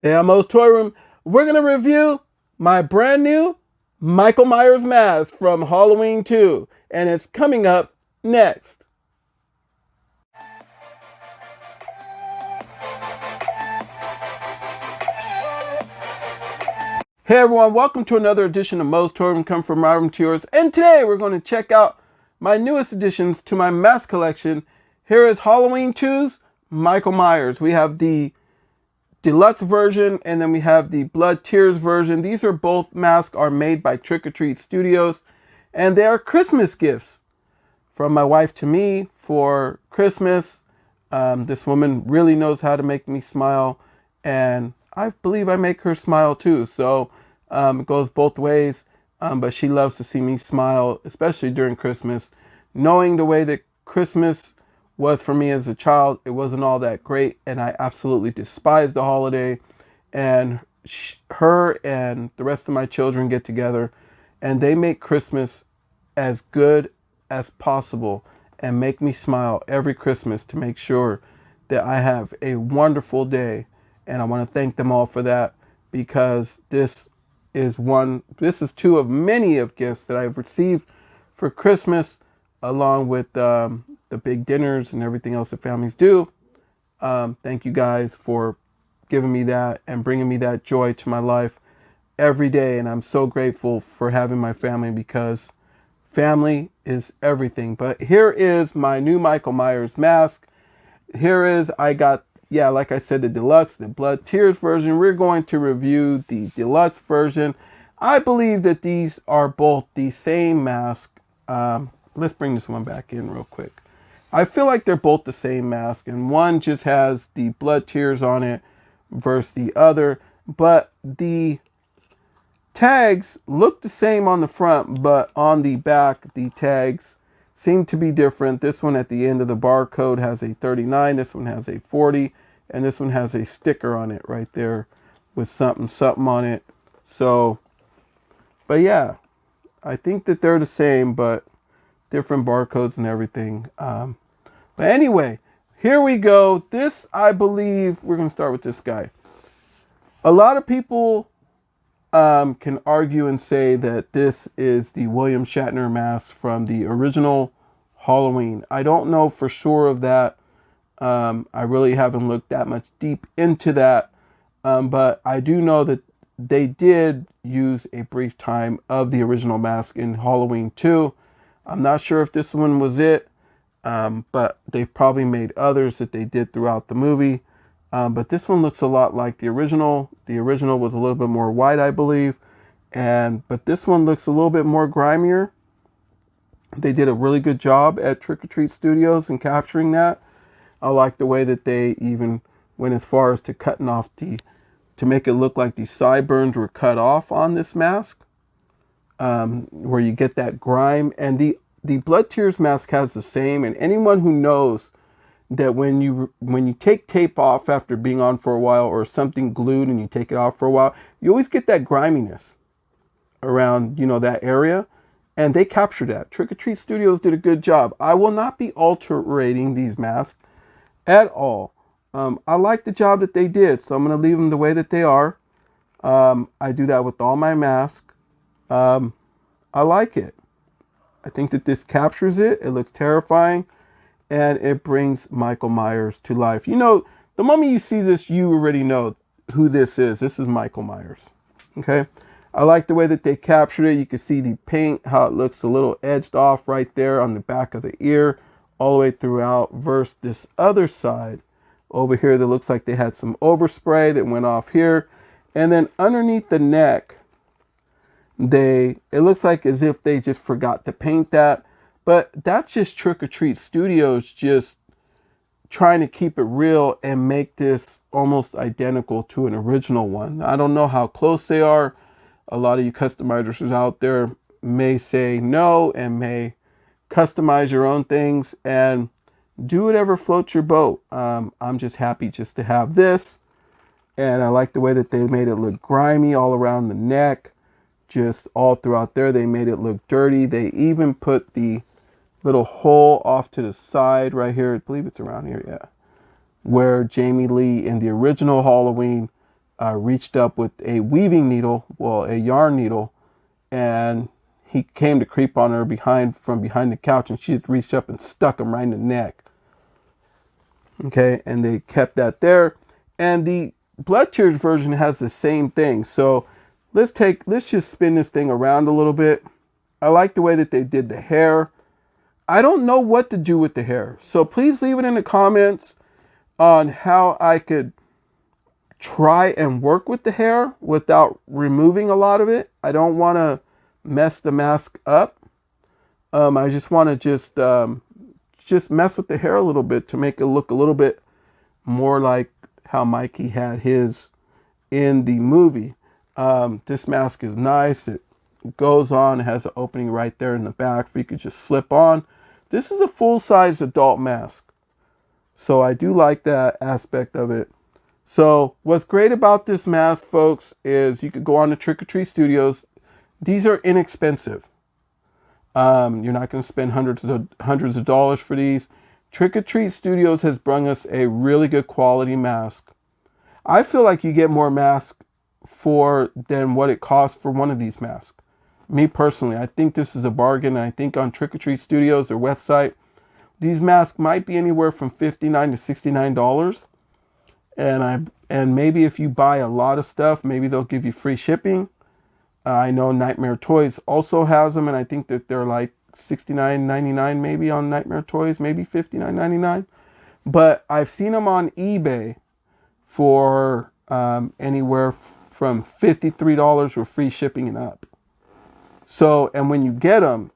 Hey, MOE'S Toy Room. We're going to review my brand new Michael Myers mask from Halloween 2, and it's coming up next. Hey everyone, welcome to another edition of MOE'S Toy Room, come from my room to yours, and today we're going to check out my newest additions to my mask collection. Here is Halloween 2's Michael Myers. We have the deluxe version, and then we have the blood tears version. These are both masks are made by Trick or Treat Studios, and they are Christmas gifts from my wife to me for Christmas. This woman really knows how to make me smile, and I believe I make her smile too. So it goes both ways, but she loves to see me smile, especially during Christmas. Knowing the way that Christmas was for me as a child, it wasn't all that great, and I absolutely despised the holiday. And her and the rest of my children get together, and they make Christmas as good as possible and make me smile every Christmas to make sure that I have a wonderful day. And I want to thank them all for that, because this is two of many of gifts that I've received for Christmas, along with the big dinners and everything else that families do. Thank you guys for giving me that and bringing me that joy to my life every day. And I'm so grateful for having my family, because family is everything. But here is my new Michael Myers mask. Here is, I got, yeah, like I said, the deluxe, the blood tears version. We're going to review the deluxe version. I believe that these are both the same mask. Let's bring this one back in real quick. I feel like they're both the same mask, and one just has the blood tears on it versus the other. But the tags look the same on the front, but on the back, the tags seem to be different. This one at the end of the barcode has a 39, this one has a 40, and this one has a sticker on it right there with something on it. So, but yeah, I think that they're the same, but different barcodes and everything. But anyway, here we go. This, I believe, we're going to start with this guy. A lot of people can argue and say that this is the William Shatner mask from the original Halloween. I don't know for sure of that. I really haven't looked that much deep into that. But I do know that they did use a brief time of the original mask in Halloween 2. I'm not sure if this one was it, but they've probably made others that they did throughout the movie. But this one looks a lot like the original. The original was a little bit more white, I believe. But this one looks a little bit more grimier. They did a really good job at Trick or Treat Studios in capturing that. I like the way that they even went as far as to cutting off to make it look like the sideburns were cut off on this mask. Where you get that grime. And the blood tears mask has the same. And anyone who knows that when you take tape off after being on for a while, or something glued and you take it off for a while, you always get that griminess around, that area. And they captured that. Trick or Treat Studios did a good job. I will not be altering these masks at all. I like the job that they did, so I'm going to leave them the way that they are. I do that with all my masks. I like it. I think that this captures it. It looks terrifying, and it brings Michael Myers to life. The moment you see this, you already know who this is. This is Michael Myers. Okay? I like the way that they captured it. You can see the paint, how it looks a little edged off right there on the back of the ear, all the way throughout, versus this other side over here that looks like they had some overspray that went off here. And then underneath the neck, it looks like as if they just forgot to paint that. But that's just Trick or Treat Studios just trying to keep it real and make this almost identical to an original one. I don't know how close they are. A lot of you customizers out there may say no and may customize your own things, and do whatever floats your boat. I'm just happy just to have this. And I like the way that they made it look grimy all around the neck, just all throughout there. They made it look dirty. They even put the little hole off to the side right here. I believe it's around here, yeah. Where Jamie Lee in the original Halloween reached up with a weaving needle, well, a yarn needle, and he came to creep on her from behind the couch, and she just reached up and stuck him right in the neck. Okay, and they kept that there. And the Blood Tears version has the same thing. So let's just spin this thing around a little bit. I like the way that they did the hair. I don't know what to do with the hair, so please leave it in the comments on how I could try and work with the hair without removing a lot of it. I don't want to mess the mask up. I just want to just mess with the hair a little bit to make it look a little bit more like how Mikey had his in the movie. This mask is nice. It goes on. It has an opening right there in the back for you could just slip on. This is a full-size adult mask, so I do like that aspect of it. So what's great about this mask, folks, is you could go on to Trick or Treat Studios. These are inexpensive. You're not going to spend hundreds of dollars for these. Trick or Treat Studios has brought us a really good quality mask. I feel like you get more mask than what it costs for one of these masks. Me personally, I think this is a bargain. I think on Trick or Treat Studios, their website, these masks might be anywhere from $59 to $69. And maybe if you buy a lot of stuff, maybe they'll give you free shipping. I know Nightmare Toys also has them, and I think that they're like $69.99 maybe on Nightmare Toys, maybe $59.99. But I've seen them on eBay for anywhere from $53 with free shipping and up. So, and when you get them,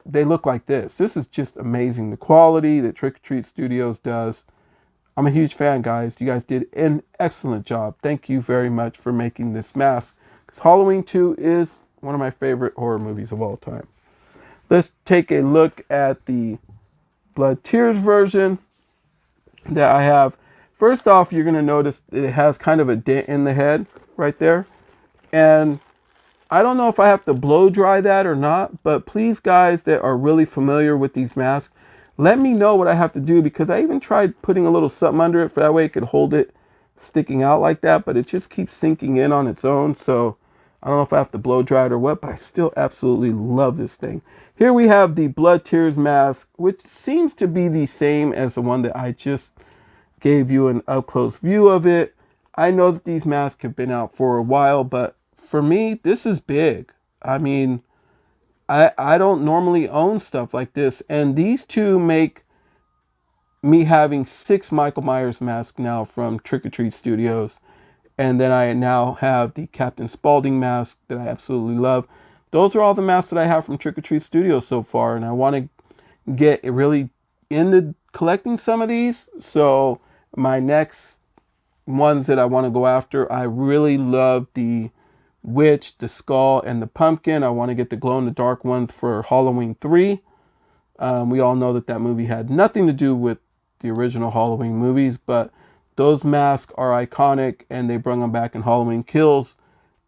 they look like this. This is just amazing. The quality that Trick or Treat Studios does. I'm a huge fan, guys. You guys did an excellent job. Thank you very much for making this mask. Because Halloween 2 is one of my favorite horror movies of all time. Let's take a look at the Blood Tears version that I have. First off, you're going to notice that it has kind of a dent in the head right there. And I don't know if I have to blow dry that or not, but please, guys that are really familiar with these masks, let me know what I have to do, because I even tried putting a little something under it for that way it could hold it sticking out like that, but it just keeps sinking in on its own. So I don't know if I have to blow dry it or what, but I still absolutely love this thing. Here we have the Blood Tears mask, which seems to be the same as the one that I just gave you an up-close view of it. I know that these masks have been out for a while, but for me, this is big. I mean, I don't normally own stuff like this, and these two make me having 6 Michael Myers masks now from Trick or Treat Studios. And then I now have the Captain Spaulding mask that I absolutely love. Those are all the masks that I have from Trick or Treat Studios so far, and I want to get really into collecting some of these. So my next ones that I want to go after, I really love the Witch, the Skull, and the Pumpkin. I want to get the glow-in-the-dark ones for Halloween 3. We all know that that movie had nothing to do with the original Halloween movies, but those masks are iconic, and they bring them back in Halloween Kills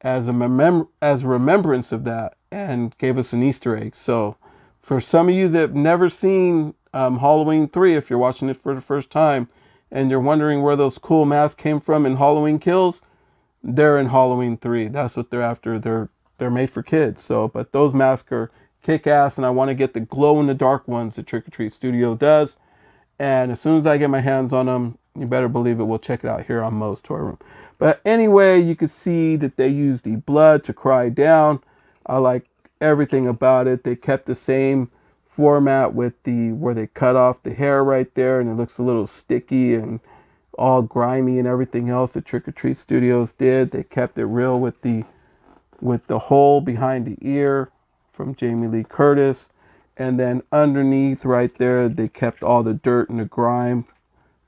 as a remembrance of that, and gave us an Easter egg. So for some of you that have never seen Halloween 3, if you're watching it for the first time, and you're wondering where those cool masks came from in Halloween Kills, they're in Halloween 3. That's what they're after. They're made for kids. So, but those masks are kick-ass, and I want to get the glow-in-the-dark ones that Trick or Treat Studio does. And as soon as I get my hands on them, you better believe it, we'll check it out here on MOE'S Toy Room. But anyway, you can see that they use the blood to cry down. I like everything about it. They kept the same format with where they cut off the hair right there, and it looks a little sticky and all grimy and everything else that Trick or Treat Studios did. They kept it real with the hole behind the ear from Jamie Lee Curtis. And then underneath right there, they kept all the dirt and the grime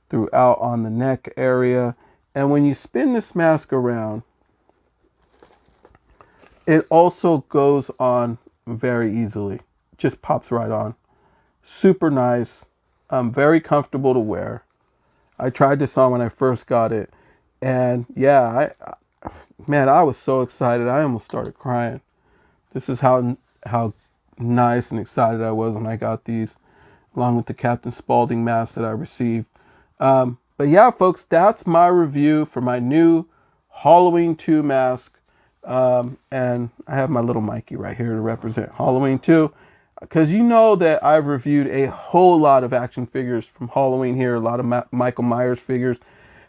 throughout on the neck area. And when you spin this mask around, it also goes on very easily. Just pops right on. Super nice. Very comfortable to wear. I tried this on when I first got it, and yeah, man, I was so excited. I almost started crying. This is how nice and excited I was when I got these, along with the Captain Spaulding mask that I received. But yeah, folks, that's my review for my new Halloween 2 mask. And I have my little Mikey right here to represent Halloween 2. Because you know that I've reviewed a whole lot of action figures from Halloween here. A lot of Michael Myers figures.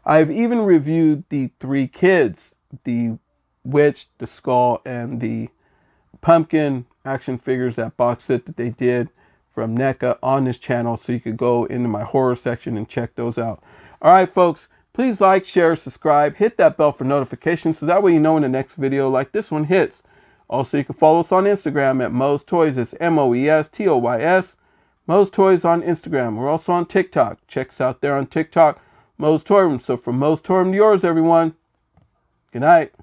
I've even reviewed the 3 kids. The witch, the skull, and the pumpkin action figures, that box set that they did from NECA on this channel, so you could go into my horror section and check those out. All right, folks, please like, share, subscribe, hit that bell for notifications so that way you know when the next video like this one hits. Also, you can follow us on Instagram at MOE'S Toys. It's MOE'S, MOE'S Toys on Instagram. We're also on TikTok. Check us out there on TikTok, MOE'S Toy Room. So from MOE'S Toy Room to yours, everyone, good night.